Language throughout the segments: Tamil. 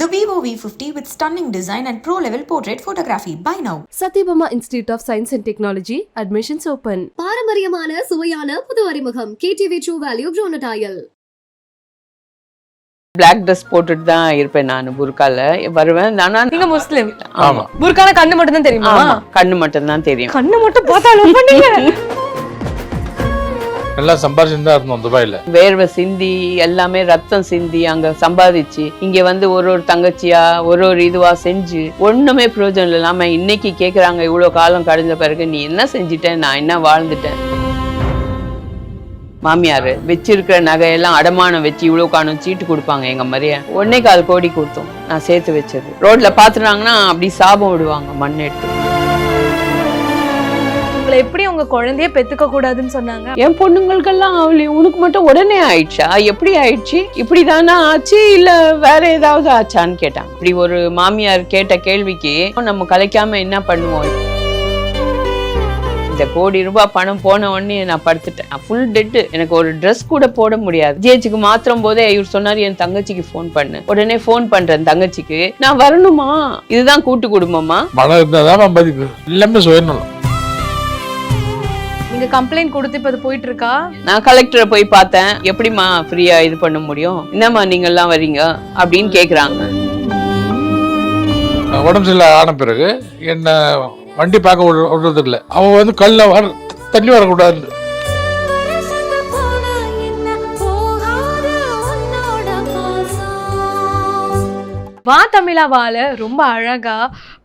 The Vivo V50 with stunning design and pro-level portrait photography. Buy now. Satyabama Institute of Science and Technology. Admissions open. பாரம்பரியமான சுவையான புது அறிமுகம் KTV True Value Bronadile. Black dress போட்டுட்டு தான் இருப்பேன் நான் புர்கால வருவேன். நீங்க முஸ்லிம்? ஆமா. புர்கான கண்ணு மட்டும் தான் தெரியுமா? கண்ணு மட்டும் தான் தெரியும். கண்ணு மட்டும் பார்த்தா லவ் பண்ணீங்க? எல்லாம் சம்பாதிச்சுதான் இருந்தோம் துபாயில. வேர்வை சிந்தி எல்லாமே ரத்தம் சிந்தி அங்க சம்பாதிச்சு இங்க வந்து ஒரு தங்கச்சியா ஒரு இதுவா செஞ்சு ஒண்ணுமே பிரயோஜனம் இல்லாம இன்னைக்கு கேக்குறாங்க இவ்வளவு காலம் கடந்த பிறகு நீ என்ன செஞ்சிட்ட, நான் என்ன வாழ்ந்துட்டேன். மாமியார் வச்சிருக்கிற நகையெல்லாம் அடமானம் வச்சு இவ்வளவு காணும் சீட்டு கொடுப்பாங்க. எங்க மாதிரியே 1.25 கோடி கொடுத்தோம் நான் சேர்த்து வச்சது. ரோட்ல பாத்துறாங்கன்னா அப்படி சாபம் விடுவாங்க மண் எடுத்து. உங்களை எப்படி உங்க குழந்தைய பெத்துக்க கூடாதுன்னு சொன்னாங்க? என் பொண்ணுங்களுக்கெல்லாம் அவளி உனக்கு மட்டும் உடனே ஆயிடுச்சா, எப்படி ஆயிடுச்சு, இப்படிதானா ஆச்சு இல்ல வேற ஏதாவது ஆச்சான்னு கேட்டாங்க. இப்படி ஒரு மாமியார் கேட்ட கேள்விக்கு நம்ம கலைக்காம என்ன பண்ணுவோம். இந்த ₹1 கோடி பணம் போன உடனே நான் படுத்துட்டேன். Full TET. எனக்கு ஒரு ட்ரெஸ் கூட போட முடியாது. ஜிஹெச்சுக்கு மாத்திரம் போதே இவர் சொன்னாரு என் தங்கச்சிக்கு போன் பண்ணு. உடனே போன் பண்றேன் தங்கச்சிக்கு, நான் வரணுமா, இதுதான் கூட்டு குடும்பமா? பணம் இருந்தாதான் மதிப்பு, எல்லாமே சுயநலம். நீங்க கம்ப்ளைண்ட் கொடுத்து இப்ப அது போயிட்டு இருக்கா? நான் கலெக்டரை போய் பார்த்தேன். எப்படிமா ஃப்ரீயா இது பண்ண முடியும், என்னம்மா நீங்க எல்லாம் வரீங்க அப்படின்னு கேக்குறாங்க. உடம்பு சரியில்லை ஆன பிறகு என்ன வண்டி பார்க்க விடுறது இல்லை. அவன் வந்து கல்ல தண்ணி வரக்கூடாது. வா தமிழாவால ரொம்ப அழகா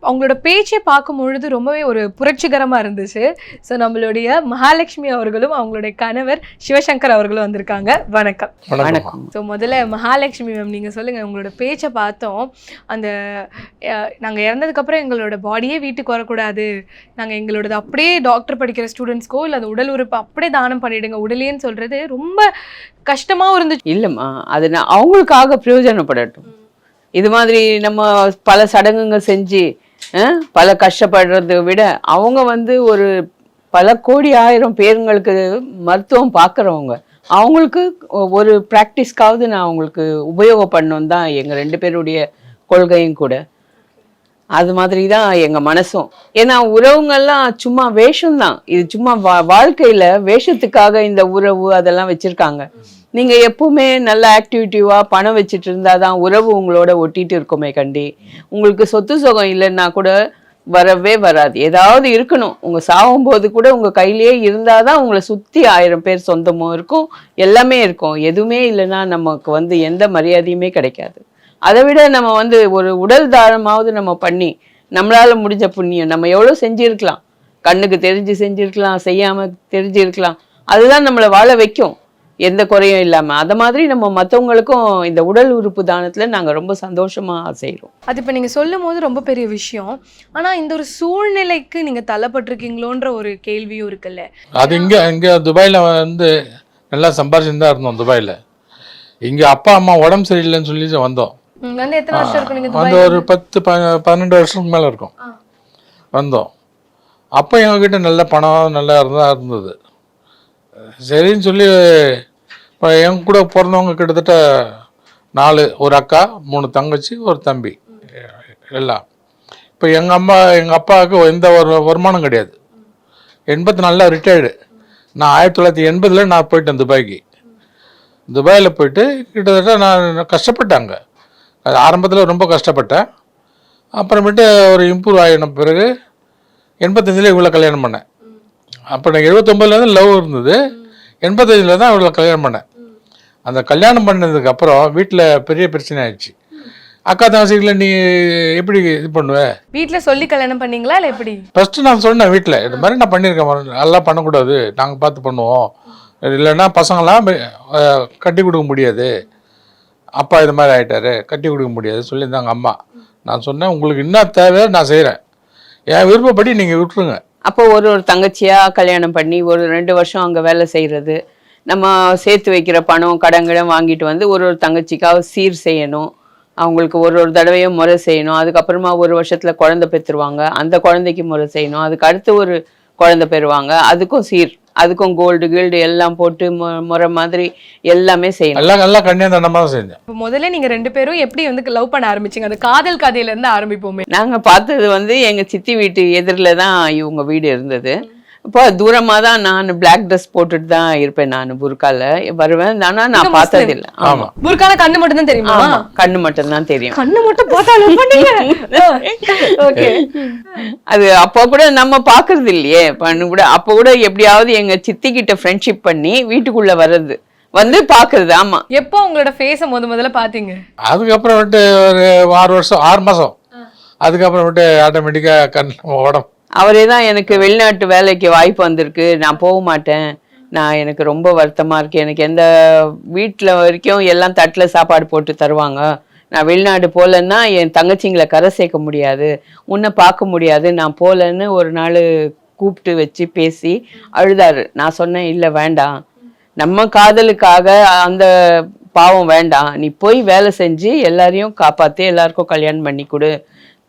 அவங்களோட பேச்சை பார்க்கும் பொழுது ரொம்பவே ஒரு புரட்சிகரமா இருந்துச்சு. ஸோ நம்மளுடைய மகாலட்சுமி அவர்களும் அவங்களுடைய கணவர் சிவசங்கர் அவர்களும் வந்திருக்காங்க. வணக்கம். வணக்கம். ஸோ முதல்ல மகாலட்சுமி மேம் நீங்க சொல்லுங்க, உங்களோட பேச்சை பார்த்தோம். அந்த நாங்க இறந்ததுக்கு அப்புறம் எங்களோட பாடியே வீட்டுக்கு வரக்கூடாது, நாங்க எங்களோடது அப்படியே டாக்டர் படிக்கிற ஸ்டூடெண்ட்ஸ்க்கோ இல்லை அந்த உடல் உறுப்பு அப்படியே தானம் பண்ணிடுங்க உடலேன்னு சொல்றது ரொம்ப கஷ்டமாவும் இருந்துச்சு. இல்லம்மா, அது நான் அவங்களுக்காக பிரயோஜனப்படட்டும். இது மாதிரி நம்ம பல சடங்குங்க செஞ்சு பல கஷ்டப்படுறதை விட அவங்க வந்து ஒரு பல கோடி ஆயிரம் பேருங்களுக்கு மருத்துவம் பார்க்குறவங்க, அவங்களுக்கு ஒரு ப்ராக்டிஸ்க்காவது நான் அவங்களுக்கு உபயோகப்படணும் தான் எங்கள் 2 பேருடைய கொள்கையும் கூட. அது மாதிரி தான் எங்கள் மனசும். ஏன்னா உறவுங்கள்லாம் சும்மா வேஷம்தான். இது சும்மா வாழ்க்கையில் வேஷத்துக்காக இந்த உறவு அதெல்லாம் வச்சுருக்காங்க. நீங்கள் எப்பவுமே நல்ல ஆக்டிவிட்டிவாக பணம் வச்சுட்டு இருந்தால் தான் உறவு உங்களோட ஒட்டிட்டு இருக்குமே கண்டி. உங்களுக்கு சொத்து சுகம் இல்லைன்னா கூட வரவே வராது. ஏதாவது இருக்கணும். உங்கள் சாகும்போது கூட உங்கள் கையிலேயே இருந்தால் தான் உங்களை சுற்றி 1000 பேர் சொந்தமும் இருக்கும், எல்லாமே இருக்கும். எதுவுமே இல்லைன்னா நமக்கு வந்து எந்த மரியாதையுமே கிடைக்காது. அதை விட நம்ம வந்து ஒரு உடல் தாரமாவது நம்ம பண்ணி நம்மளால முடிஞ்ச புண்ணியம் நம்ம எவ்வளோ செஞ்சிருக்கலாம். கண்ணுக்கு தெரிஞ்சு செஞ்சிருக்கலாம், செய்யாமல் தெரிஞ்சிருக்கலாம். அதுதான் நம்மளை வாழ வைக்கும் எந்த குறையும் இல்லாமல். அதை மாதிரி நம்ம மற்றவங்களுக்கும் இந்த உடல் உறுப்பு தானத்தில் நாங்கள் ரொம்ப சந்தோஷமாக செய்கிறோம். அது இப்போ நீங்கள் சொல்லும் போது ரொம்ப பெரிய விஷயம். ஆனால் இந்த ஒரு சூழ்நிலைக்கு நீங்கள் தள்ளப்பட்டிருக்கீங்களோன்ற ஒரு கேள்வியும் இருக்குல்ல. அது இங்கே துபாயில் வந்து நல்லா சம்பாதிச்சுதான் இருந்தோம் துபாயில். இங்கே அப்பா அம்மா உடம்பு சரியில்லைன்னு சொல்லி வந்தோம். வந்து எத்தனை வருஷம் இருக்கு நீங்கள்? வந்து ஒரு 10-12 வருஷத்துக்கு மேலே இருக்கும் வந்தோம். அப்போ எங்ககிட்ட நல்ல பணம் நல்லா இருந்தது. சரின்னு சொல்லி இப்போ என் கூட பிறந்தவங்க கிட்டத்தட்ட 4, ஒரு அக்கா, 3 தங்கச்சி, ஒரு தம்பி எல்லாம். இப்போ எங்கள் அப்பாவுக்கு எந்த ஒரு வருமானம் கிடையாது. 84 ரிட்டையர்டு. நான் 1980 நான் போயிட்டேன் துபாய்க்கு. துபாயில் போயிட்டு கிட்டத்தட்ட நான் கஷ்டப்பட்டாங்க. அது ஆரம்பத்தில் ரொம்ப கஷ்டப்பட்டேன். அப்புறமேட்டு ஒரு இம்ப்ரூவ் ஆகின பிறகு 85 இவ்வளோ கல்யாணம் பண்ணேன். அப்போ நான் 79 லவ் இருந்தது. 85 தான் இவ்வளோ கல்யாணம் பண்ணேன். அந்த கல்யாணம் பண்ணதுக்கப்புறம் வீட்டில் பெரிய பிரச்சனை ஆயிடுச்சு. அக்கா தங்கச்சிகளை நீ எப்படி இது பண்ணுவேன்? வீட்டில் சொல்லி கல்யாணம் பண்ணீங்களா இல்லை எப்படி? ஃபஸ்ட்டு நான் சொன்னேன் வீட்டில், இது மாதிரி நான் பண்ணியிருக்கேன், நல்லா பண்ணக்கூடாது, நாங்கள் பார்த்து பண்ணுவோம், இல்லைன்னா பசங்களாம் கட்டி கொடுக்க முடியாது, அப்பா இது மாதிரி ஆகிட்டாரு, கட்டி கொடுக்க முடியாது சொல்லியிருந்தாங்க அம்மா. நான் சொன்னேன் உங்களுக்கு என்ன தேவை நான் செய்கிறேன், என் விருப்பப்படி நீங்கள் விட்டுருங்க. அப்போ ஒரு தங்கச்சியாக கல்யாணம் பண்ணி ஒரு 2 வருஷம் அங்கே வேலை செய்கிறது, நம்ம சேர்த்து வைக்கிற பணம் கடங்கிடம் வாங்கிட்டு வந்து ஒரு தங்கச்சிக்காக சீர் செய்யணும், அவங்களுக்கு ஒரு தடவையும் முறை செய்யணும். அதுக்கப்புறமா ஒரு வருஷத்தில் குழந்தை பெற்றுருவாங்க, அந்த குழந்தைக்கு முறை செய்யணும். அதுக்கு அடுத்து ஒரு குழந்தை பெறுவாங்க, அதுக்கும் சீர், அதுக்கும் கோல்டு கீல்டு எல்லாம் போட்டு முறை மாதிரி எல்லாமே செய்யணும். எல்லாம் எல்லாம் கன்னியாதானமாக தான் செஞ்சேன். இப்போ முதல்ல நீங்க 2 பேரும் எப்படி வந்து லவ் பண்ண ஆரம்பிச்சீங்க? அந்த காதல் கதையில இருந்து ஆரம்பிப்போமே. நாங்க பார்த்தது வந்து எங்க சித்தி வீட்டு எதிரில் தான் இவங்க வீடு இருந்தது. இப்போ தூரமாக தான் நான் பிளாக் ட்ரெஸ் போட்டுட்டு தான் இருப்பேன், நான் புர்கால வருவேன். ஆனால் நான் பார்த்தது இல்லை. ஆமா, புர்கால கண்ணு மட்டும் தான் தெரியுமா? கண்ணு மட்டும் தான் தெரியும். கண்ணு மட்டும் பார்த்தாலும் பண்ணீங்க. ஓகே. அது அப்போ கூட நம்ம பாக்குறது இல்லையே, பண்ணு கூட அப்போ கூட எப்படியாவது எங்க சித்தி கிட்ட ஃப்ரெண்ட்ஷிப் பண்ணி வீட்டுக்குள்ள வர்றது வந்து பாக்குறது. ஆமா. எப்போ உங்களோட ஃபேஸை முதல்ல பாத்தீங்க? அதுக்கப்புறம் விட்டு ஒரு 6 வருஷம் 6 மாசம், அதுக்கப்புறம் விட்டு ஆட்டோமேட்டிக்கா கண் உடம்பு. அவரே தான் எனக்கு வெளிநாட்டு வேலைக்கு வாய்ப்பு வந்திருக்கு, நான் போக மாட்டேன், நான் எனக்கு ரொம்ப வருத்தமா இருக்கு, எனக்கு எந்த வீட்டில் வரைக்கும் எல்லாம் தட்டில் சாப்பாடு போட்டு தருவாங்க, நான் வெளிநாடு போகலன்னா என் தங்கச்சிங்களை கரை சேர்க்க முடியாது, உன்னை பார்க்க முடியாது, நான் போகலன்னு ஒரு நாள் கூப்பிட்டு வச்சு பேசி அழுதாரு. நான் சொன்னேன், இல்லை வேண்டாம், நம்ம காதலுக்காக அந்த பாவம் வேண்டாம், நீ போய் வேலை செஞ்சு எல்லாரையும் காப்பாற்றி எல்லாருக்கும் கல்யாணம் பண்ணி கொடு,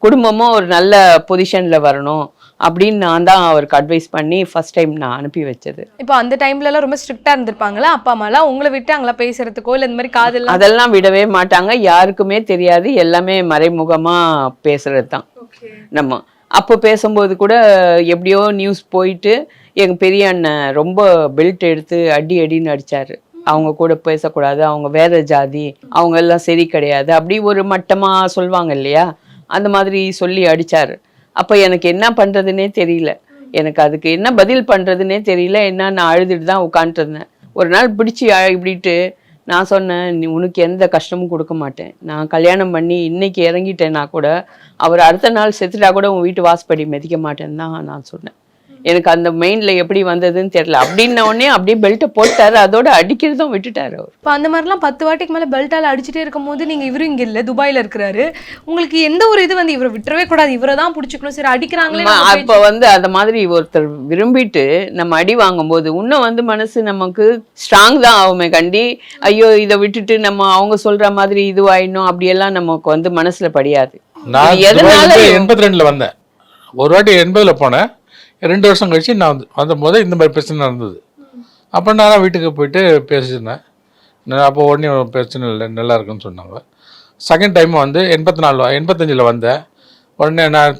குடும்பமும் ஒரு நல்ல பொசிஷனில் வரணும் அப்படின்னு நான் தான் அவருக்கு அட்வைஸ் பண்ணி ஃபர்ஸ்ட் டைம் நான் அனுப்பி வச்சது. இப்போ அந்த டைம்ல எல்லாம் ரொம்ப ஸ்ட்ரிக்டா இருந்திருப்பாங்களா அப்பா அம்மாலாம்? உங்களை விட்டு அங்களா பேசுறதுக்கோ இல்லை இந்த மாதிரி காதல் அதெல்லாம் விடவே மாட்டாங்க, யாருக்குமே தெரியாது, எல்லாமே மறைமுகமா பேசுறது தான் நம்ம. அப்போ பேசும்போது கூட எப்படியோ நியூஸ் போயிட்டு எங்க பெரிய அண்ணன் ரொம்ப பெல்ட் எடுத்து அடின்னு அடிச்சாரு. அவங்க கூட பேசக்கூடாது, அவங்க வேற ஜாதி, அவங்க எல்லாம் சரி கிடையாது, அப்படி ஒரு மட்டமா சொல்லுவாங்க இல்லையா, அந்த மாதிரி சொல்லி அடிச்சாரு. அப்போ எனக்கு என்ன பண்ணுறதுனே தெரியல, எனக்கு அதுக்கு என்ன பதில் பண்ணுறதுனே தெரியல, என்ன நான் அழுதுட்டு தான் உட்காந்துருந்தேன். ஒரு நாள் பிடிச்சி இப்படிட்டு நான் சொன்னேன், நீ உனக்கு எந்த கஷ்டமும் கொடுக்க மாட்டேன், நான் கல்யாணம் பண்ணி இன்னைக்கு இறங்கிட்டேன்னா கூட அவர் அடுத்த நாள் செத்துட்டா கூட உன் வீட்டு வாசப்படி மிதிக்க மாட்டேன்னு தான் நான் சொன்னேன். எனக்கு அந்த மெயின்ல எப்படி வந்ததுன்னு தெரியல. அப்படின்ன உடனே அப்படியே பெல்ட்டை போட்டாரு, அதோட அடிக்கிறதும் விட்டுட்டாரு அவர். இப்போ அந்த மாதிரிலாம் 10 வாட்டிக்கு மேலே பெல்ட்டால் அடிச்சுட்டே இருக்கும் போது நீங்கள் இவரும் இங்கே இல்லை, துபாயில் இருக்கிறாரு, உங்களுக்கு எந்த ஒரு இது வந்து இவரை விட்டுறவே கூடாது, இவரை தான் பிடிச்சிக்கணும், சரி அடிக்கிறாங்களே? அப்போ வந்து அந்த மாதிரி ஒருத்தர் விரும்பிட்டு நம்ம அடி வாங்கும்போது இன்னும் வந்து மனசு நமக்கு ஸ்ட்ராங் தான் ஆகுமே கண்டி, ஐயோ இதை விட்டுட்டு நம்ம அவங்க சொல்ற மாதிரி இதுவாயிடணும் அப்படியெல்லாம் நமக்கு வந்து மனசுல படியாது. நான் 82ல் வந்தேன், ஒரு வாட்டி 80ல் போனேன், 2 வருஷம் கழிச்சு நான் வந்தபோது இந்த மாதிரி பிரச்சனை நடந்தது. அப்போ நான் வீட்டுக்கு போயிட்டு பேசியிருந்தேன். அப்போ உடனே பிரச்சனை இல்லை, நல்லா இருக்குன்னு சொன்னாங்க. செகண்ட் டைம் வந்து 85ல் வந்தேன். உடனே நான்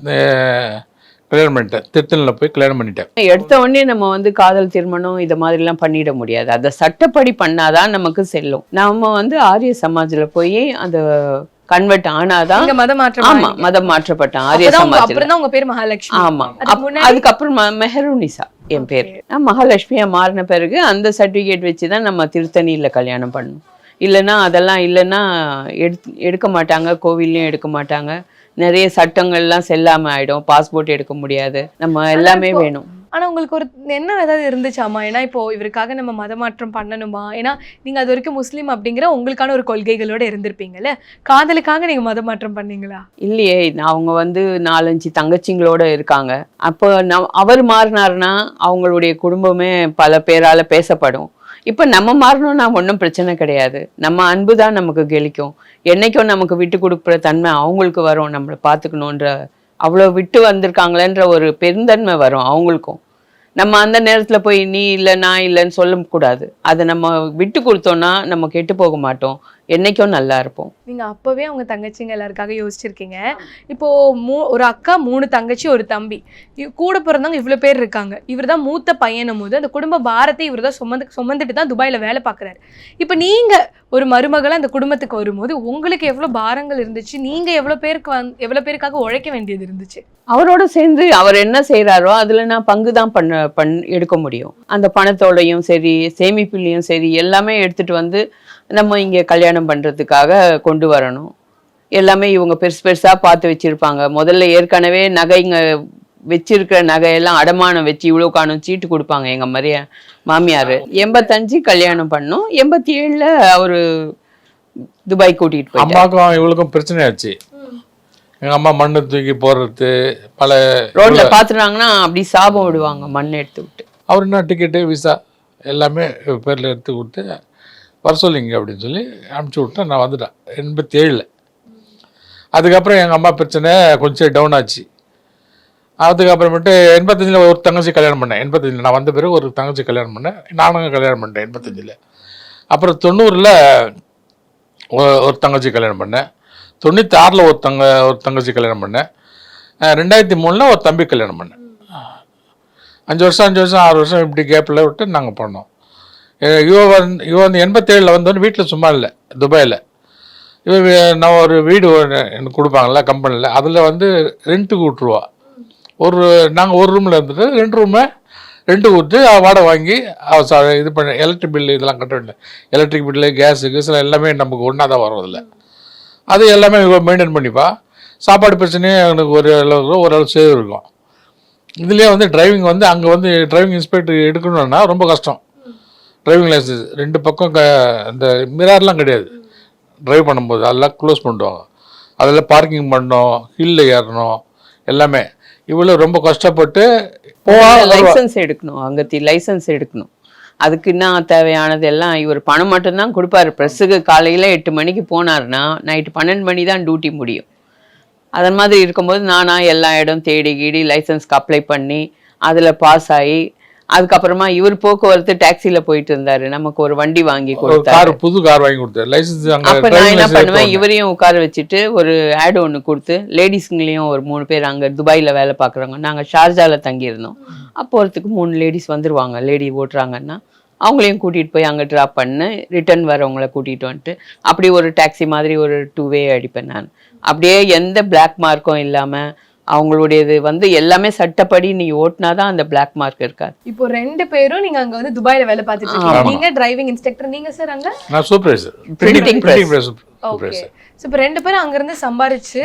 கல்யாணம் பண்ணிட்டேன், திருத்தணியில் போய் கல்யாணம் பண்ணிட்டேன். எடுத்த உடனே நம்ம வந்து காதல் திருமணம் இதை மாதிரிலாம் பண்ணிட முடியாது, அதை சட்டப்படி பண்ணாதான் நமக்கு செல்லும். நம்ம வந்து ஆரிய சமாஜில் போய் அந்த கன்வெர்ட் ஆனாதான் மதம் மாற்றம். ஆமா, மதம் மாற்றப்பட்டான் ஆரிய சமாஜ்ல. அப்புறம் தான் உங்க பேர் மகாலட்சுமி. ஆமா, அதுக்கப்புறம் மெஹருனிசா என் பேர். மகாலட்சுமியா மாறின பிறகு அந்த சர்டிபிகேட் வச்சுதான் நம்ம திருத்தணியில கல்யாணம் பண்ணணும். இல்லைன்னா அதெல்லாம் இல்லைன்னா எடுக்க மாட்டாங்க, கோவில்லையும் எடுக்க மாட்டாங்க, நிறைய சட்டங்கள்லாம் செல்லாம ஆயிடும், பாஸ்போர்ட் எடுக்க முடியாது, நம்ம எல்லாமே வேணும். ஆனா உங்களுக்கு ஒரு என்ன ஏதாவது இருந்துச்சாமா? ஏன்னா இப்போ இவருக்காக நம்ம மதமாற்றம் பண்ணணுமா? ஏன்னா நீங்க அது வரைக்கும் முஸ்லீம் அப்படிங்கிற உங்களுக்கான ஒரு கொள்கைகளோட இருந்திருப்பீங்கல்ல, காதலுக்காக நீங்க மதமாற்றம் பண்ணீங்களா? இல்லையே, அவங்க வந்து 4-5 தங்கச்சிங்களோட இருக்காங்க. அப்போ அவர் மாறினாருன்னா அவங்களுடைய குடும்பமே பல பேரால பேசப்படும். இப்போ நம்ம மாறணும்னா ஒன்றும் பிரச்சனை கிடையாது, நம்ம அன்பு தான் நமக்கு கெளிக்கும். என்னைக்கும் நமக்கு விட்டு கொடுக்குற தன்மை அவங்களுக்கு வரும், நம்மளை பார்த்துக்கணுன்ற அவ்வளோ விட்டு வந்திருக்காங்களேன்ற ஒரு பெருந்தன்மை வரும் அவங்களுக்கும். நம்ம அந்த நேரத்தில் போய் நீ இல்லை நான் இல்லைன்னு சொல்லக்கூடாது. அதை நம்ம விட்டு கொடுத்தோன்னா நம்ம கெட்டு போக மாட்டோம், என்னைக்கும் நல்லா இருப்போம். நீங்க அப்பவே அவங்க தங்கச்சிங்க எல்லாருக்காக யோசிச்சிருக்கீங்க. இப்போ ஒரு அக்கா 3 தங்கச்சி 1 தம்பி, கூட பிறந்தவங்க இவ்வளவு பேர் இருக்காங்க. இவர் தான் மூத்த பையனும் போது அந்த குடும்ப பாரத்தை இவர் தான் சுமந்துட்டு தான் துபாயில வேலை பார்க்குறாரு. இப்போ நீங்க ஒரு மருமகளை அந்த குடும்பத்துக்கு வரும்போது உங்களுக்கு எவ்வளவு பாரங்கள் இருந்துச்சு? நீங்க எவ்வளவு பேருக்காக உழைக்க வேண்டியது இருந்துச்சு? அவரோட சேர்ந்து அவர் என்ன செய்யறாரோ அதுல நான் பங்கு தான் எடுக்க முடியும். அந்த பணத்தோடையும் சரி சேமிப்புலையும் சரி எல்லாமே எடுத்துட்டு வந்து நம்ம இங்கே கல்யாணம் பண்ணுறதுக்காக கொண்டு வரணும். எல்லாமே இவங்க பெருசா பார்த்து வச்சுருப்பாங்க. முதல்ல ஏற்கனவே நகைங்க வச்சிருக்கிற நகையெல்லாம் அடமானம் வச்சு இவ்வளோ காணும் சீட்டு கொடுப்பாங்க. எங்கள் மாமியார் 85 கல்யாணம் பண்ணோம், 87ல் அவர் துபாய் கூட்டிகிட்டு போய். அம்மாவுக்கும் இவளுக்கும் பிரச்சனை ஆச்சு. எங்கள் அம்மா மண்ணை தூக்கி போடுறது, பல ரோட்டில் பார்த்துட்டாங்கன்னா அப்படி சாபம் விடுவாங்க மண்ணை எடுத்து விட்டு. அவர் என்ன டிக்கெட்டு விசா எல்லாமே பேரில் எடுத்து கொடுத்து வர சொல்லிங்க அப்படின்னு சொல்லி அனுப்பிச்சி விட்டேன். நான் வந்துட்டேன் 87ல். அதுக்கப்புறம் எங்கள் அம்மா பிரச்சனை கொஞ்சம் டவுன் ஆச்சு. அதுக்கப்புறமேட்டு 85 ஒரு தங்கச்சி கல்யாணம் பண்ணேன். 85 நான் வந்த பிறகு ஒரு தங்கச்சி கல்யாணம் பண்ணேன். நானும் கல்யாணம் பண்ணிட்டேன் 85. அப்புறம் 90 ஒரு தங்கச்சி கல்யாணம் பண்ணேன். 96 ஒரு தங்கச்சி கல்யாணம் பண்ணேன். 2003 ஒரு தம்பி கல்யாணம் பண்ணேன். 5 வருஷம் 6 வருஷம் இப்படி கேப்பில் விட்டு நாங்கள் பண்ணோம். இவன் வந்து 87 வந்தோன்னு வீட்டில் சும்மா இல்லை, துபாயில். நான் ஒரு வீடு எனக்கு கொடுப்பாங்கள்ல கம்பெனியில், அதில் வந்து ரெண்ட்டுக்கு விட்ருவா. நாங்கள் ஒரு ரூமில் இருந்துட்டு 2 ரூமை ரெண்டு கொடுத்து வாடகை வாங்கி இது பண்ண எலக்ட்ரிக் பில்லு இதெல்லாம் கட்ட வேண்டிய எலக்ட்ரிக் பில்லு கேஸு எல்லாமே நமக்கு ஒன்றா தான் வரும். அதில் அது எல்லாமே மெயின்டைன் பண்ணிப்பா. சாப்பாடு பிரச்சனையே எனக்கு ஓரளவு சேவ் இருக்கும். இதுலேயே வந்து டிரைவிங் வந்து அங்கே வந்து டிரைவிங் இன்ஸ்பெக்டர் எடுக்கணும்னா ரொம்ப கஷ்டம். டிரைவிங் லைசன்ஸ் 2 பக்கம் இந்த மிரார்லாம் கிடையாது. ட்ரைவ் பண்ணும்போது அதெல்லாம் க்ளோஸ் பண்ணிடுவாங்க. அதில் பார்க்கிங் பண்ணணும், ஹில்லில் ஏறணும், எல்லாமே இவ்வளோ ரொம்ப கஷ்டப்பட்டு லைசன்ஸ் எடுக்கணும். அங்கே லைசன்ஸ் எடுக்கணும். அதுக்கு என்ன தேவையானது எல்லாம் இவர் பணம் மட்டும்தான் கொடுப்பாரு. ப்ரெஸ்ஸுக்கு காலையில் 8 மணிக்கு போனார்னா நைட்டு 12 மணி தான் டியூட்டி முடியும். அதன் மாதிரி இருக்கும்போது நானாக எல்லா இடம் தேடி கீடி லைசன்ஸ்க்கு அப்ளை பண்ணி அதில் பாஸ் ஆகி அதுக்கப்புறமா இவர் போக்குவரத்து டாக்ஸியில் போயிட்டு இருந்தாரு. நமக்கு ஒரு வண்டி வாங்கி கொடுத்தாரு, புது கார் வாங்கி கொடுத்தாரு லைசன்ஸ். அப்போ நான் என்ன பண்ணுவேன், இவரையும் உட்கார வச்சுட்டு ஒரு ஆடு ஒன்று கொடுத்து லேடிஸுங்களையும் ஒரு 3 பேர் அங்கே துபாயில் வேலை பார்க்குறவங்க, நாங்கள் ஷார்ஜாவில் தங்கியிருந்தோம். அப்போ ஒருத்துக்கு 3 லேடிஸ் வந்துடுவாங்க. லேடி ஓட்டுறாங்கன்னா அவங்களையும் கூட்டிகிட்டு போய் அங்கே ட்ராப் பண்ணு, ரிட்டர்ன் வரவங்களை கூட்டிகிட்டு வந்துட்டு அப்படி ஒரு டாக்ஸி மாதிரி ஒரு 2 வே அடிப்பேன் நான். அப்படியே எந்த பிளாக் மார்க்கும் இல்லாமல் அவங்களுடையது வந்து எல்லாமே சட்டப்படி நீ ஓட்டினாதான் அந்த பிளாக் மார்க் இருக்காது. இப்போ 2 பேரும் நீங்க அங்க வந்து துபாயில வேலை பார்த்துட்டு இருக்கீங்க. நீங்க டிரைவிங் இன்ஸ்ட்ரக்டர், நீங்க சார் அங்க நான் supervisor printing press. Okay. So இப்போ 2 பேரும் அங்க இருந்து சம்பாரிச்சு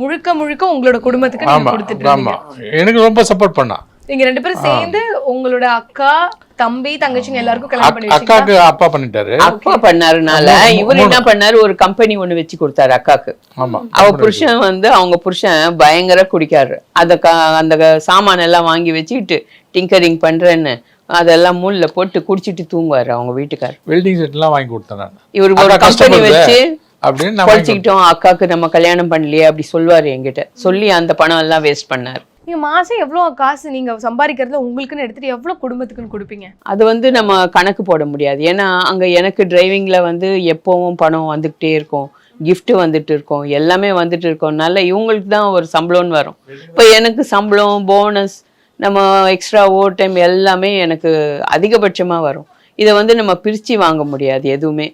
முழுக்க உங்களோட குடும்பத்துக்கு நீங்க கொடுத்துட்டு இருக்கீங்க. எனக்கு ரொம்ப சப்போர்ட் பண்ணா. நீங்க 2 பேரும் சேர்ந்து உங்களோட அக்கா, தம்பி, தங்கச்சிங்க எல்லாருக்கும் கல்யாணம் பண்ணி வச்சீங்க. அக்காக்கு அப்பா பண்ணிட்டாரு. அப்பா பண்ணாருனால இவர் என்ன பண்ணாரு, ஒரு கம்பெனி ஒண்ணு வச்சு கொடுத்தாரு அக்காக்கு. அவ புருஷன் வந்து அவங்க புருஷன் பயங்கர குடிக்காரு. அந்த சாமான எல்லாம் வாங்கி வச்சுக்கிட்டு டிங்கரிங் பண்றேன்னு அதெல்லாம் மூல்ல போட்டு குடிச்சிட்டு தூங்குவாரு அவங்க வீட்டுக்காரர். வெல்டிங் செட் எல்லாம் வாங்கி கொடுத்தேன். இவரு ஒரு கம்பெனி வச்சு குடிச்சிக்கிட்டோம், அக்காக்கு நம்ம கல்யாணம் பண்ணலையே அப்படி சொல்லுவாரு என்கிட்ட. சொல்லி அந்த பணம் எல்லாம் வேஸ்ட் பண்ணாரு. நீங்க மாசம் எவ்வளவு காசு நீங்க சம்பாதிக்கிறதுல உங்களுக்குன்னு எடுத்துட்டு எவ்வளவு குடும்பத்துக்குன்னு கொடுப்பீங்க? அது வந்து நம்ம கணக்கு போட முடியாது. ஏன்னா அங்க எனக்கு டிரைவிங்ல வந்து எப்பவும் பணம் வந்துகிட்டே இருக்கும், கிஃப்ட் வந்துட்டு இருக்கும், எல்லாமே வந்துட்டு இருக்கோம்னால இவங்களுக்கு தான் ஒரு சம்பளம்னு வரும். இப்போ எனக்கு சம்பளம், போனஸ், நம்ம எக்ஸ்ட்ரா ஓவர் டைம் எல்லாமே எனக்கு அதிகபட்சமா வரும். இதை வந்து நம்ம பிரிச்சு வாங்க முடியாது. எதுவுமே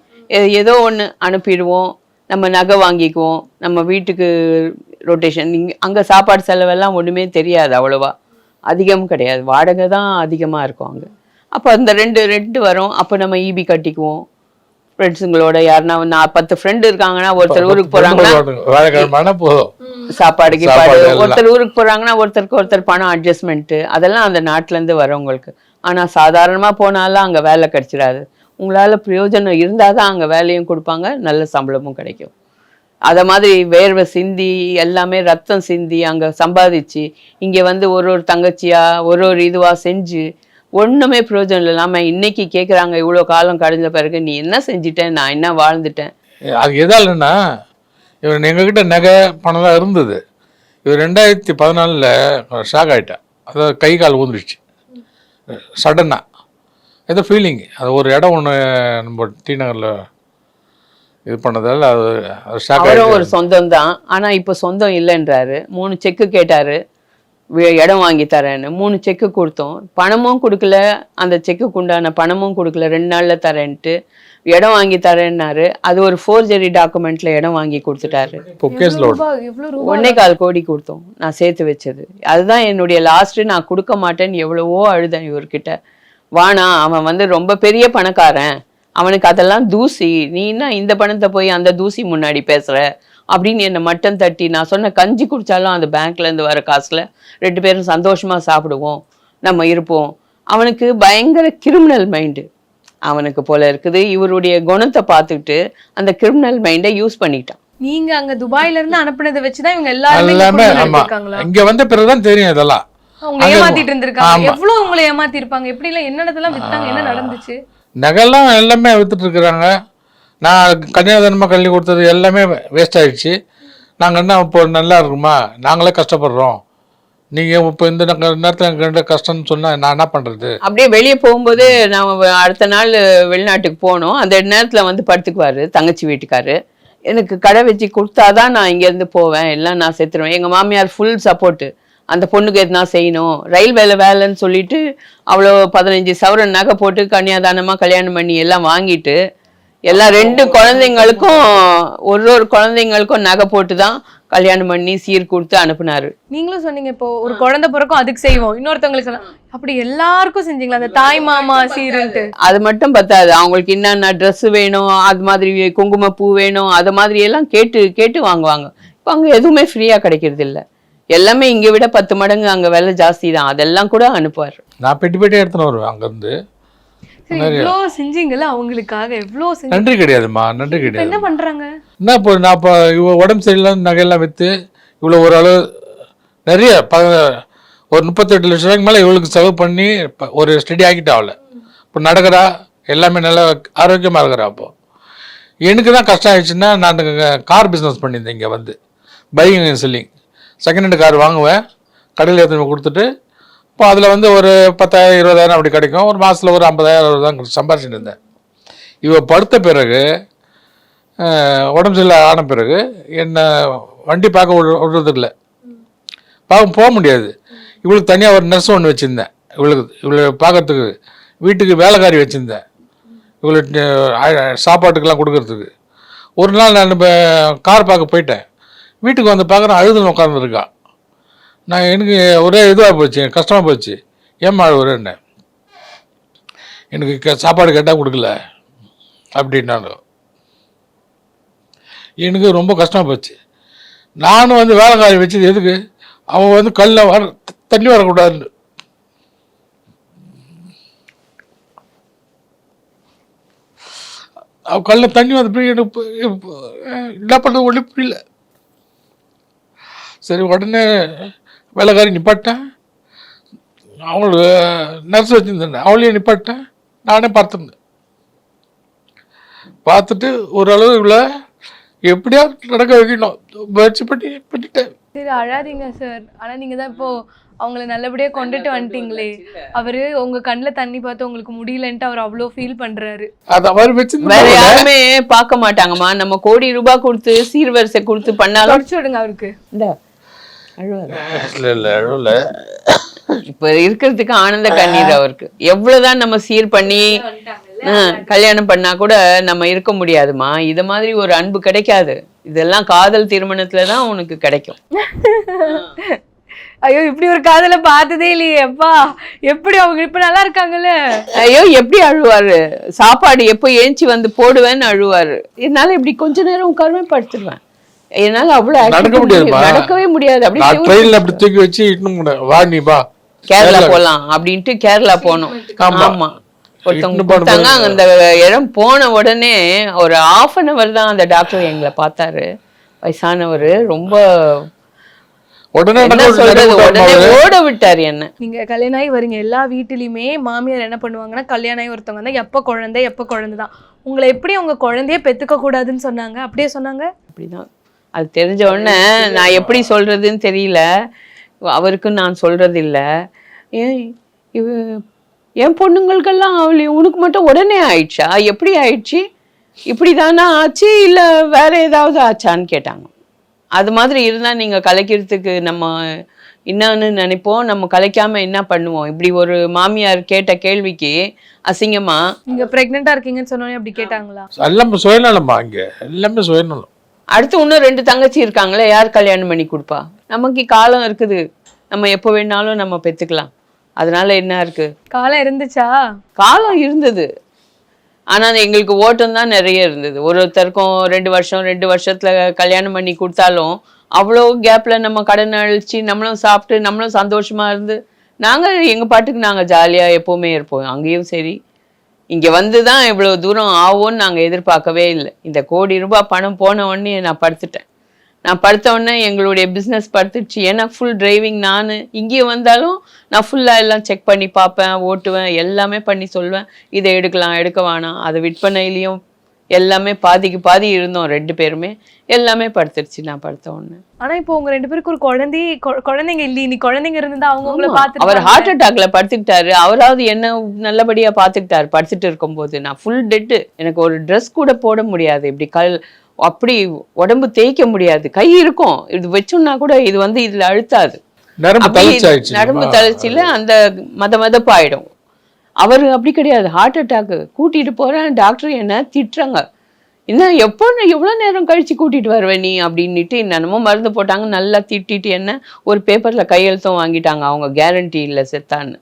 ஏதோ ஒன்று அனுப்பிடுவோம், நம்ம நகை வாங்கிக்குவோம், நம்ம வீட்டுக்கு ரொட்டேஷன். அங்கே சாப்பாடு செலவெல்லாம் ஒன்றுமே தெரியாது, அவ்வளோவா அதிகம் கிடையாது. வாடகை தான் அதிகமாக இருக்கும் அங்கே. அப்போ அந்த 2 வரும். அப்போ நம்ம ஈபி கட்டிக்குவோம். ஃப்ரெண்ட்ஸுங்களோட யாருன்னா 10 ஃப்ரெண்டு இருக்காங்கன்னா ஒருத்தர் ஊருக்கு போகிறாங்கன்னா சாப்பாடு கீப்பாடு, ஒருத்தர் ஊருக்கு போகிறாங்கன்னா ஒருத்தருக்கு ஒருத்தர் பணம் அட்ஜஸ்ட்மெண்ட்டு, அதெல்லாம் அந்த நாட்டிலேருந்து வரவங்களுக்கு. ஆனால் சாதாரணமாக போனாலும் அங்கே வேலை கிடைச்சிடாது. உங்களால் பிரயோஜனம் இருந்தால் தான் அங்கே வேலையும் கொடுப்பாங்க, நல்ல சம்பளமும் கிடைக்கும். அதை மாதிரி வேர்வை சிந்தி எல்லாமே ரத்தம் சிந்தி அங்கே சம்பாதிச்சு இங்கே வந்து ஒரு தங்கச்சியா ஒரு இதுவாக செஞ்சு ஒன்றுமே பிரயோஜனம் இல்லாமல் இன்னைக்கு கேட்குறாங்க, இவ்வளோ காலம் கழிஞ்ச பிறகு நீ என்ன செஞ்சிட்டேன், நான் என்ன வாழ்ந்துட்டேன். அது எதாலன்னா இவர் எங்ககிட்ட நகை பணம் தான் இருந்தது. இவர் 2014 ஷாக் ஆகிட்டேன். அதாவது கை கால் ஊந்துருச்சு சடனாக. ஏதோ ஃபீலிங். அது ஒரு இடம் ஒன்று நம்ம டி நகரில் இது பண்ணதால அது ஷாக். அவரும் ஒரு சொந்தம் தான், ஆனால் இப்போ சொந்தம் இல்லைன்றாரு. 3 செக்கு கேட்டார், இடம் வாங்கி தரேன்னு. 3 செக்கு கொடுத்தோம், பணமும் கொடுக்கல, அந்த செக்குக்கு உண்டான பணமும் கொடுக்கல. 2 நாளில் தரேன்ட்டு இடம் வாங்கி தரேன்னாரு. அது ஒரு ஃபோர்ஜரி டாக்குமெண்ட்ல இடம் வாங்கி கொடுத்துட்டாரு. 1.25 கோடி கொடுத்தோம் நான் சேர்த்து வச்சது. அதுதான் என்னுடைய லாஸ்ட். நான் கொடுக்க மாட்டேன்னு எவ்வளவோ அழுதேன் இவர்கிட்ட. வானா, அவன் வந்து ரொம்ப பெரிய பணக்காரன், அவனுக்கு அதெல்லாம் தூசி, நீ என்ன இந்த பணத்தை போய் அந்த தூசி முன்னாடி பேசுற அப்படின்னு என்னை மட்டம் தட்டி. நான் சொன்ன கஞ்சி குடிச்சாலும் அந்த பேங்க்லேருந்து வர காசுல 2 பேரும் சந்தோஷமா சாப்பிடுவோம், நம்ம இருப்போம். அவனுக்கு பயங்கர கிரிமினல் மைண்டு அவனுக்கு போல இருக்குது. இவருடைய குணத்தை பார்த்துக்கிட்டு அந்த கிரிமினல் மைண்டை யூஸ் பண்ணிட்டான். நீங்க அங்க துபாயில இருந்து அனுப்புனதை வச்சுதான் இவங்க எல்லாருமே இங்க வந்த பிறகுதான் தெரியும் இதெல்லாம். அவங்க ஏமாத்திட்டு இருந்திருக்காங்க. எவ்வளவு உங்களை ஏமாத்தி இருப்பாங்க, எப்படி எல்லாம் என்னதெல்லாம் வித்தாங்க, என்ன நடந்துச்சு? நகைலாம் எல்லாமே வித்துட்டு இருக்கிறாங்க. நான் கன்னியாதானமாக கல்வி கொடுத்தது எல்லாமே வேஸ்ட் ஆயிடுச்சு. நாங்கள் என்ன இப்போ நல்லா இருக்குமா, நாங்களே கஷ்டப்படுறோம் நீங்கள் இப்போ இந்த நேரத்தில் எனக்கு கஷ்டம்னு சொன்னால் நான் என்ன பண்ணுறது? அப்படியே வெளியே போகும்போது நான் அடுத்த நாள் வெளிநாட்டுக்கு போனோம். அந்த நேரத்தில் வந்து படுத்துக்குவாரு தங்கச்சி வீட்டுக்காரு. எனக்கு கடை வச்சு கொடுத்தாதான் நான் இங்கேருந்து போவேன், எல்லாம் நான் செத்துருவேன். எங்கள் மாமியார் ஃபுல் சப்போர்ட்டு. அந்த பொண்ணுக்கு எதுனா செய்யணும், ரயில் வேலைன்னு சொல்லிட்டு அவ்வளோ 15 சவரன் நகை போட்டு கன்னியாதானமாக கல்யாணம் பண்ணி எல்லாம் வாங்கிட்டு எல்லாம் 2 குழந்தைங்களுக்கும் ஒரு குழந்தைங்களுக்கும் நகை போட்டு தான் கல்யாணம் பண்ணி சீர் கொடுத்து அனுப்புனாரு. நீங்களும் சொன்னீங்க இப்போ ஒரு குழந்தை பிறக்கும் அதுக்கு செய்வோம், இன்னொருத்தவங்களுக்கு அப்படி எல்லாருக்கும் செஞ்சீங்களா அந்த தாய் மாமா சீருன்ட்டு? அது மட்டும் பத்தாது, அவங்களுக்கு என்னென்ன ட்ரெஸ் வேணும், அது மாதிரி குங்குமப்பூ வேணும், அது மாதிரி எல்லாம் கேட்டு கேட்டு வாங்குவாங்க. இப்போ அங்கே எதுவுமே ஃப்ரீயாக கிடைக்கிறது இல்லை, எல்லாமே இங்கே விட 10 மடங்கு அங்கே விலை ஜாஸ்தி தான். அதெல்லாம் கூட அனுப்புவார். நான் பெட்டி எடுத்துன்னு வருவேன் அங்கேருந்து. எவ்வளோ செஞ்சீங்கல்ல அவங்களுக்காக, எவ்வளோ நன்றி கிடையாதுமா, நன்றி கிடையாது. என்ன பண்றாங்க? என்ன இப்போ நான் இப்போ இவ உடம்பு சரியில்லைன்னு நகையெல்லாம் விற்று இவ்வளோ ஓரளவு நிறைய ஒரு 38 லட்ச ரூபாய்க்கு மேலே இவளுக்கு செலவு பண்ணி ஒரு ஸ்டடி ஆகிட்டு ஆகல. இப்போ நடக்கிறா, எல்லாமே நல்லா ஆரோக்கியமாக இருக்கிறா. அப்போ எனக்கு தான் கஷ்டம் ஆயிடுச்சுன்னா, நான் கார் பிஸ்னஸ் பண்ணியிருந்தேன். இங்கே வந்து buying and selling, second hand car வாங்குவேன், கடையில் எடுத்து கொடுத்துட்டு இப்போ அதில் வந்து ஒரு 10,000 20,000 அப்படி கிடைக்கும். ஒரு மாதத்தில் ஒரு 50,000 தான் சம்பாரிச்சுட்டு இருந்தேன். இவ படுத்த பிறகு உடம்பு சரியில்லை ஆன பிறகு என்னை வண்டி பார்க்க விடுறதில்லை, போக முடியாது. இவளுக்கு தனியாக ஒரு நர்ஸ் ஒன்று வச்சுருந்தேன், இவளை பார்க்கறதுக்கு. வீட்டுக்கு வேலைக்காரி வச்சுருந்தேன், இவளுக்கு சாப்பாட்டுக்கெல்லாம் கொடுக்கறதுக்கு. ஒரு நாள் நான் இப்போ கார் பார்க்க போயிட்டேன், வீட்டுக்கு வந்து பார்க்குறேன் அழுதுன்னு உட்காந்துருக்கா. நான் எனக்கு ஒரே இதுவாக போச்சு, கஷ்டமாக போச்சு. ஏம்மா அழுவுறேன்னு, எனக்கு சாப்பாடு கேட்டால் கொடுக்கல அப்படின்னாங்க. எனக்கு ரொம்ப கஷ்டமாக போச்சு. நானும் வந்து வேலைக்காரி வச்சது எதுக்கு, அவன் வந்து கல்லில் தண்ணி வரக்கூடாதுன்னு. அவன் கல்லில் தண்ணி வந்து எனக்கு என்ன பண்ணுறது ஒன்றும் புரியல. சரி, உடனே வேலைக்காரி நிப்பாட்டேன், அவங்களுக்கு நர்ஸ் வச்சுருந்தேன், அவளையும் நிப்பாட்டேன். நானே பார்த்துருந்தேன். பார்த்துட்டு ஓரளவு இவ்வளோ எப்படியா நடக்க வைக்கணும் முயற்சி பண்ணிட்டேன். சரி அழாதீங்க சார். ஆனால் நீங்கள் தான் இப்போ அவங்கள நல்லபடியாக கொண்டுட்டு வந்துட்டீங்களே. அவரு உங்க கண்ணில் தண்ணி பார்த்து உங்களுக்கு முடியலன்ட்டு அவர் அவ்வளோ ஃபீல் பண்றாரு. அது அவர் வச்சு வேற யாருமே பார்க்க மாட்டாங்கம்மா. நம்ம கோடி ரூபாய் கொடுத்து சீர்வரிசை கொடுத்து பண்ணாலும் தொடச்சு விடுங்க அவருக்கு. இந்த அழுவாரு. இல்லை அழுவல. இப்ப இருக்கிறதுக்கு ஆனந்த கண்ணீர் அவருக்கு. எவ்வளவுதான் நம்ம சீர் பண்ணி கல்யாணம் பண்ணா கூட நம்ம இருக்க முடியாதுமா. இது மாதிரி ஒரு அன்பு கிடைக்காது. இதெல்லாம் காதல் திருமணத்துலதான் உனக்கு கிடைக்கும். ஐயோ, இப்படி ஒரு காதலை பார்த்ததே இல்லையே அப்பா. எப்படி அவங்க இப்ப நல்லா இருக்காங்கல்ல? ஐயோ, எப்படி அழுவாரு. சாப்பாடு எப்போ ஏஞ்சி வந்து போடுவேன்னு அழுவாரு. என்னால இப்படி கொஞ்ச நேரம் உட்காருமே படுத்துருவேன். என்னால அவ்வளவு நடக்கவே முடியாது. அப்படி தூக்கி வச்சு வா நீ வா கேரளா போலாம் அப்படின்ட்டு கேரளா போனோம். ஆமா, ஒருத்தவங்க கொடுத்தாங்க. அந்த இடம் போன உடனே ஒரு 1/2 hour தான் அந்த டாக்டர் எங்களை பார்த்தாரு. வயசானவர், ரொம்ப உடனே ஓட விட்டாரு என்ன. நீங்க கல்யாணம் ஆகி வரீங்க, எல்லா வீட்டிலயுமே மாமியார் என்ன பண்ணுவாங்கன்னா, கல்யாணம் ஆகி ஒருத்தவங்க வந்து எப்ப குழந்தை தான். உங்களை எப்படி உங்க குழந்தைய பெத்துக்க கூடாதுன்னு சொன்னாங்க? அப்படியே சொன்னாங்க. அப்படிதான். அது தெரிஞ்ச உடனே நான் எப்படி சொல்றதுன்னு தெரியல. அவருக்கு நான் சொல்றது இல்லை. என் பொண்ணுங்களுக்கெல்லாம் உனக்கு மட்டும் உடனே ஆயிடுச்சா, எப்படி ஆயிடுச்சு, இப்படி தானே ஆச்சு, இல்லை வேற ஏதாவது ஆச்சான்னு கேட்டாங்க. அது மாதிரி இருந்தால் நீங்கள் கலைக்கிறதுக்கு நம்ம என்னன்னு நினைப்போம், நம்ம கலைக்காம என்ன பண்ணுவோம். இப்படி ஒரு மாமியார் கேட்ட கேள்விக்கு அசிங்கமா, நீங்க பிரெக்னெண்டா இருக்கீங்கன்னு சொன்னோன்னே அப்படி கேட்டாங்களா? எல்லாமே சுயநலமா, இங்கே எல்லாமே சுயநலம். அடுத்து இன்னும் 2 தங்கச்சி இருக்காங்களே, யார் கல்யாணம் பண்ணி கொடுப்பா? நமக்கு காலம் இருக்குது, நம்ம எப்போ வேணாலும் நம்ம பெற்றுக்கலாம். அதனால என்ன இருக்கு, காலம் இருந்துச்சா? காலம் இருந்தது. ஆனால் எங்களுக்கு ஓட்டம் தான் நிறைய இருந்தது. ஒருத்தருக்கும் 2 வருஷம் 2 வருஷத்துல கல்யாணம் பண்ணி கொடுத்தாலும் அவ்வளோ கேப்ல நம்ம கடன் அழிச்சு நம்மளும் சாப்பிட்டு நம்மளும் சந்தோஷமா இருந்து நாங்கள் எங்கள் பாட்டுக்கு நாங்கள் ஜாலியாக எப்போவுமே இருப்போம். அங்கேயும் சரி, இங்கே வந்து தான் இவ்வளோ தூரம் ஆகும்னு நாங்கள் எதிர்பார்க்கவே இல்லை. இந்த கோடி ரூபாய் பணம் போன உடனே நான் படுத்துட்டேன். நான் படுத்த உடனே எங்களுடைய பிஸ்னஸ் படுத்துடுச்சு. ஏன்னா ஃபுல் டிரைவிங் நான். இங்கே வந்தாலும் நான் ஃபுல்லாக எல்லாம் செக் பண்ணி பார்ப்பேன், ஓட்டுவேன், எல்லாமே பண்ணி சொல்வேன். இதை எடுக்கலாம், எடுக்க வேணாம். அதை விற்பனையிலையும் எல்லாமே பாதிக்கு பாதி இருந்தோம் 2 பேருமே. எல்லாமே படுத்துருச்சு நான் படுத்த உடனே. ஆனா இப்போ உங்க 2 பேருக்கு ஒரு குழந்தைங்க இல்லையே, நீ குழந்தைங்க இருந்தா அவங்க உங்களை அவர் பார்த்துட்டு ஹார்ட் அட்டாக்ல படுத்துக்கிட்டாரு. அவராவது என்ன நல்லபடியா பாத்துக்கிட்டாரு படுத்துட்டு இருக்கும்போது. நான் ஃபுல் டெட்டு. எனக்கு ஒரு ட்ரெஸ் கூட போட முடியாது. இப்படி அப்படி உடம்பு தேய்க்க முடியாது. கை இருக்கும், இது வச்சோம்னா கூட இது வந்து இதுல அழுத்தாது. நரம்பு தளர்ச்சியில அந்த மதப்பு ஆயிடும். அவர் அப்படி கிடையாது. Heart attack. கூட்டிட்டு போறேன், டாக்டர் என்ன திட்டுறாங்க. என்ன எவ்வளோ நேரம் கழிச்சு கூட்டிட்டு வருவேன் நீ அப்படின்னுட்டு என்னென்னமோ மருந்து போட்டாங்க. நல்லா திட்டிட்டு என்ன ஒரு பேப்பர்ல கையெழுத்தும் வாங்கிட்டாங்க. அவங்க கேரண்டி இல்லை செத்தான்னு.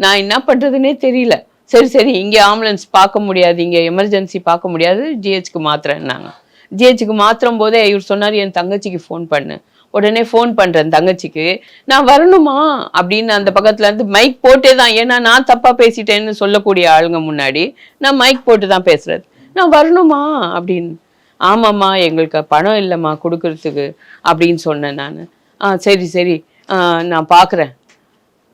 நான் என்ன பண்றதுன்னே தெரியல. சரி இங்கே ஆம்புலன்ஸ் பார்க்க முடியாது, இங்கே எமர்ஜென்சி பார்க்க முடியாது, ஜிஹெச்க்கு மாத்திரன்னாங்க. ஜிஹெச்சுக்கு மாத்திரம் போதே இவர் சொன்னார் என் தங்கச்சிக்கு ஃபோன் பண்ணு. உடனே ஃபோன் பண்றேன் தங்கச்சிக்கு. நான் வரணுமா அப்படின்னு அந்த பக்கத்துல இருந்து மைக் போட்டே தான், ஏன்னா நான் தப்பா பேசிட்டேன்னு சொல்லக்கூடிய ஆளுங்க முன்னாடி நான் மைக் போட்டு தான் பேசுறது. நான் வரணுமா அப்படின்னு. ஆமாம்மா எங்களுக்கு பணம் இல்லைம்மா கொடுக்கறதுக்கு அப்படின்னு சொன்னேன் நான். சரி நான் பார்க்குறேன்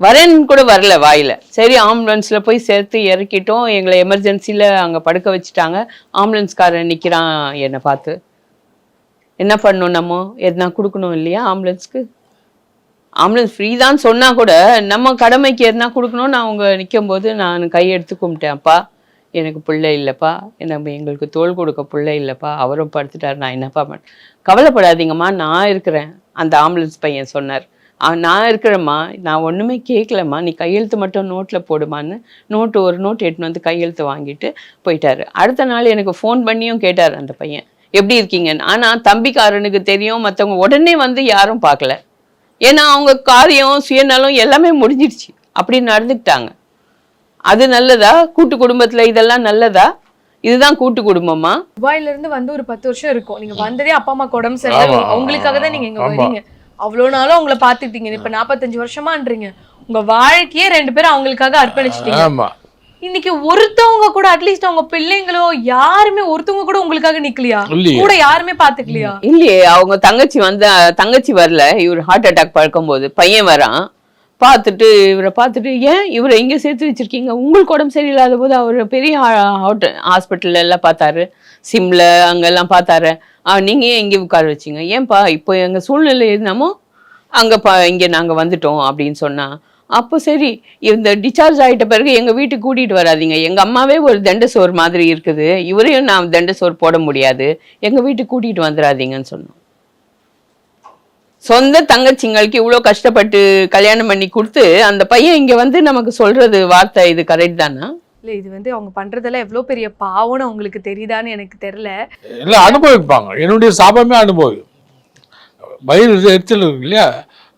வரேன்னு கூட வரல வாயில. சரி ஆம்புலன்ஸ்ல போய் சேர்த்து இறக்கிட்டோம். எங்களை எமர்ஜென்சில அங்க படுக்க வச்சுட்டாங்க. ஆம்புலன்ஸ்காரன் நிக்கிறான் என்னை பார்த்து. என்ன பண்ணணும், நம்ம எதுனா கொடுக்கணும் இல்லையா ஆம்புலன்ஸ்க்கு? ஆம்புலன்ஸ் ஃப்ரீ தான் சொன்னா கூட நம்ம கடமைக்கு எதுனா கொடுக்கணும்னு அவங்க நிற்கும் போது நான் கையெடுத்து கும்பிட்டேன். அப்பா எனக்கு பிள்ளை இல்லைப்பா, எங்களுக்கு தோள் கொடுக்க பிள்ளை இல்லைப்பா, அவரும் படுத்துட்டார், நான் என்னப்பா பண்ண. கவலைப்படாதீங்கம்மா நான் இருக்கிறேன் அந்த ஆம்புலன்ஸ் பையன் சொன்னார். நான் இருக்கிறேம்மா, நான் ஒன்றுமே கேட்கலம்மா, நீ கையெழுத்து மட்டும் நோட்டில் போடுமான்னு ஒரு நோட் எடுத்துன்னு வந்து கையெழுத்து வாங்கிட்டு போயிட்டாரு. அடுத்த நாள் எனக்கு ஃபோன் பண்ணியும் கேட்டார் அந்த பையன் எப்படி இருக்கீங்கன்னு. ஆனால் தம்பிக்காரனுக்கு தெரியும், மற்றவங்க உடனே வந்து யாரும் பார்க்கல. ஏன்னா அவங்க காரியம் சுயநலம் எல்லாமே முடிஞ்சிடுச்சு. அப்படி நடந்துக்கிட்டாங்க. அது நல்லதா? கூட்டு குடும்பத்தில் இதெல்லாம் நல்லதா? இதுதான் கூட்டு குடும்பமா? துபாயில இருந்து வந்து ஒரு 10 வருஷம் இருக்கும். நீங்க வந்ததே அப்பா அம்மா உடம்பு சரியில்லை, அவங்களுக்காக தான் நீங்க இங்க வரீங்க. அவ்வளோ நாளும் அவங்கள பார்த்துட்டீங்க. இப்ப 45 வருஷமான்றீங்க. உங்க வாழ்க்கையே 2 பேரும் அவங்களுக்காக அர்ப்பணிச்சிட்டீங்க. இன்னைக்கு ஒருத்தவங்க கூட அட்லீஸ்ட் அவங்க பிள்ளைங்களோ யாருமே ஒருத்தவங்க கூட உங்களுக்காக நிக்கலையா? கூட யாருமே பாத்துக்கலையா? இல்லையே. அவங்க தங்கச்சி வரல. இவர் ஹார்ட் அட்டாக் படுக்கும் போது பையன் வரான். இவரை பார்த்துட்டு ஏன் இவரை இங்கே சேர்த்து வச்சிருக்கீங்க, உங்களுக்கு உடம்பு சரியில்லாத போது அவர் பெரிய ஹாஸ்பிட்டல்ல எல்லாம் பார்த்தாரு, சிம்ல அங்கெல்லாம் பார்த்தாரு. நீங்க ஏன் இங்கே உட்கார வச்சிங்க? ஏன்பா இப்போ எங்க சூழ்நிலை என்னமோ இங்கே நாங்கள் வந்துட்டோம் அப்படின்னு சொன்னா. அப்போ சரி இந்த டிஸ்சார்ஜ் ஆகிட்ட பிறகு எங்கள் வீட்டுக்கு கூட்டிகிட்டு வராதிங்க, எங்கள் அம்மாவே ஒரு தண்டசோர் மாதிரி இருக்குது, இவரையும் நான் தண்டசோர் போட முடியாது, எங்கள் வீட்டுக்கு கூட்டிகிட்டு வந்துடாதீங்கன்னு சொன்னோம். சொந்த தங்கச்சிங்களுக்கு இவ்வளோ கஷ்டப்பட்டு கல்யாணம் பண்ணி கொடுத்து அந்த பையன் இங்கே வந்து நமக்கு சொல்றது வார்த்தை இது கரெக்ட் தானா? இல்லை, இது வந்து அவங்க பண்றதெல்லாம் எவ்வளோ பெரிய பாவம்னு அவங்களுக்கு தெரியுதான்னு எனக்கு தெரியல. இல்லை அனுபவிப்பாங்க. என்னுடைய சாபமே அனுபவி வயிறு எரிச்சல் இருக்கு இல்லையா,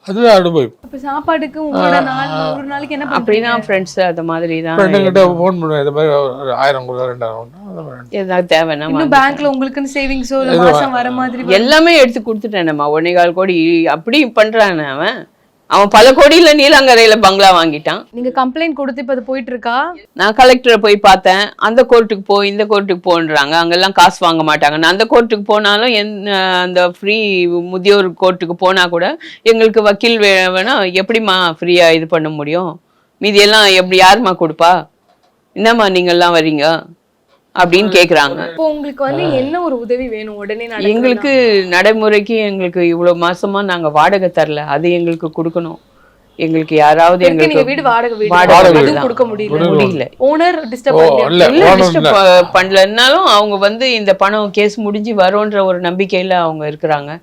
அதுதான் அனுபவிப்பு. இப்போ சாப்பாடுக்கு உங்களோட ஒரு நாளைக்கு என்ன அப்படின்னா ஃப்ரெண்ட்ஸ் அது மாதிரி தான் ஃப்ரெண்டுங்கிட்ட ஃபோன் பண்ணுவேன், இது மாதிரி 1000 கூட 2000 ஏதாவது தேவைன்னா இன்னும் பேங்க்ல உங்களுக்குன்னு சேவிங்ஸோ இல்லை மாசம் வர மாதிரி எல்லாமே எடுத்து கொடுத்துட்டேன். நம்ம 1.25 கோடி அப்படி பண்றானே அவன் பல கோடியில நீலாங்கரையில பங்களா வாங்கிட்டான். நீங்க கம்ப்ளைண்ட் கொடுத்து இப்ப அது போயிட்டு இருக்கா? நான் கலெக்டரை போய் பார்த்தேன். அந்த கோர்ட்டுக்கு போ இந்த கோர்ட்டுக்கு போன்றாங்க, அங்கெல்லாம் காசு வாங்க மாட்டாங்க. நான் அந்த கோர்ட்டுக்கு போனாலும் அந்த ஃப்ரீ முதியோர் கோர்ட்டுக்கு போனா கூட எங்களுக்கு வக்கீல் வேணா எப்படிம்மா ஃப்ரீயா இது பண்ண முடியும், மீதியெல்லாம் எப்படி யாருமா கொடுப்பா, என்னம்மா நீங்கெல்லாம் வரீங்க அப்படின்னு கேக்குறாங்க. இப்போ உங்களுக்கு வந்து என்ன ஒரு உதவி வேணும் உடனே? எங்களுக்கு நடைமுறைக்கு எங்களுக்கு இவ்வளவு மாசமா நாங்க வாடகை தரல, அது எங்களுக்கு கொடுக்கணும். எங்களுக்கு யாராவது எங்களுக்கு வீடு வாடகை கொடுக்க முடியல. ஓனர் டிஸ்டர்ப் பண்ணலன்னாலும் அவங்க வந்து இந்த பணம் கேஸ் முடிஞ்சு வரோன்ற ஒரு நம்பிக்கையில அவங்க இருக்கிறாங்க.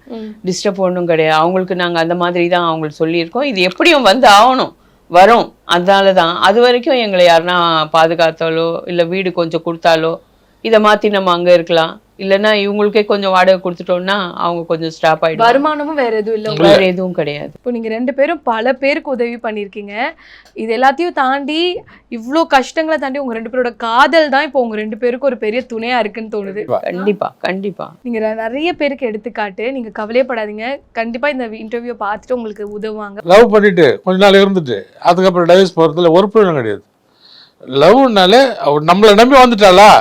டிஸ்டர்ப் ஒன்றும் கிடையாது. அவங்களுக்கு நாங்க அந்த மாதிரி தான் அவங்களுக்கு சொல்லியிருக்கோம். இது எப்படியும் வந்து ஆகணும், வரும். அதனாலதான் அது வரைக்கும் எங்களை யாருன்னா பாதுகாத்தாலோ இல்ல வீடு கொஞ்சம் கொடுத்தாலோ இதை மாத்தி நம்ம அங்க இருக்கலாம். இல்லைன்னா இவங்களுக்கே கொஞ்சம் வாடகை கொடுத்துட்டோம்னா அவங்க கொஞ்சம் ஸ்டாப் ஆயிடும். வருமானமும் வேற எதுவும் இல்லை, வேற எதுவும் கிடையாது. இப்போ நீங்க 2 பேரும் பல பேருக்கு உதவி பண்ணிருக்கீங்க. இது எல்லாத்தையும் தாண்டி இவ்வளோ கஷ்டங்களை தாண்டி உங்க 2 பேரோட காதல் தான் இப்போ உங்க 2 பேருக்கு ஒரு பெரிய துணையா இருக்குன்னு தோணுது. கண்டிப்பா கண்டிப்பா. நீங்க நிறைய பேருக்கு எடுத்துக்காட்டு. நீங்க கவலையப்படாதீங்க, கண்டிப்பா இந்த இன்டர்வியூ பார்த்துட்டு உங்களுக்கு உதவுவாங்க. லவ் பண்ணிட்டு கொஞ்ச நாள் இருந்துட்டு அதுக்கப்புறம் டைவர்ஸ் போறதுல ஒரு பிரயோஜனம் கிடையாது. லவ்னாலே நம்மளை நம்பி வந்துட்டாளா,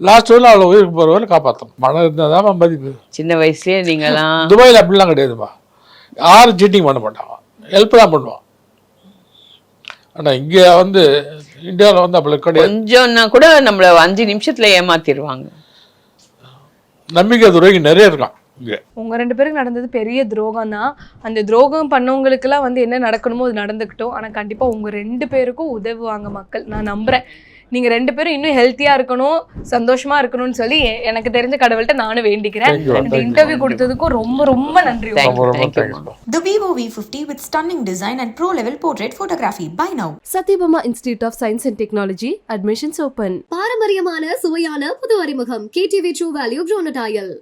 லாஸ்ட் வரல அவளை உயிருக்கு போறவரை காப்பாற்றணும். மனம் இருந்தால் தான் மதிப்பு. சின்ன வயசுலயே நீங்களாம் துபாயில் அப்படிலாம் கிடையாதுப்பா. யாரும் சீட்டிங் பண்ண மாட்டாங்க, ஹெல்ப் தான் பண்ணுவான். ஆனா இங்கே வந்து இந்தியாவில் வந்து அப்படி கிடையாது. கொஞ்சம்னா கூட நம்மள 5 நிமிஷத்துல ஏமாத்திடுவாங்க. நம்பிக்கை துரோகி நிறைய இருக்கான் இங்கே. உங்க 2 பேருக்கு நடந்தது பெரிய துரோகம் தான். அந்த துரோகம் பண்ணவங்களுக்கெல்லாம் வந்து என்ன நடக்கணுமோ அது நடந்துக்கிட்டோம். ஆனா கண்டிப்பா உங்க 2 பேருக்கும் உதவுவாங்க மக்கள், நான் நம்புறேன். நீங்க 2 பேரும் இன்னும் ஹெல்த்தியா இருக்கணும், சந்தோஷமா இருக்கணும்னு சொல்லி எனக்கு தெரிஞ்ச கடவுள்கிட்ட நானும் வேண்டிக்கிறேன். Thank you, இந்த thank you, interview thank you. கொடுத்ததுக்கும் ரொம்ப ரொம்ப நன்றி. Thank you, ரொம்ப thank you, thanks. ma'am. The Vivo V50 with stunning design and pro-level portrait photography. Buy now. Satyabama Institute of Science and Technology. Admissions open. பாரம்பரியமான சுவையான புது அறிமுகம் KTV True Value Bronatile.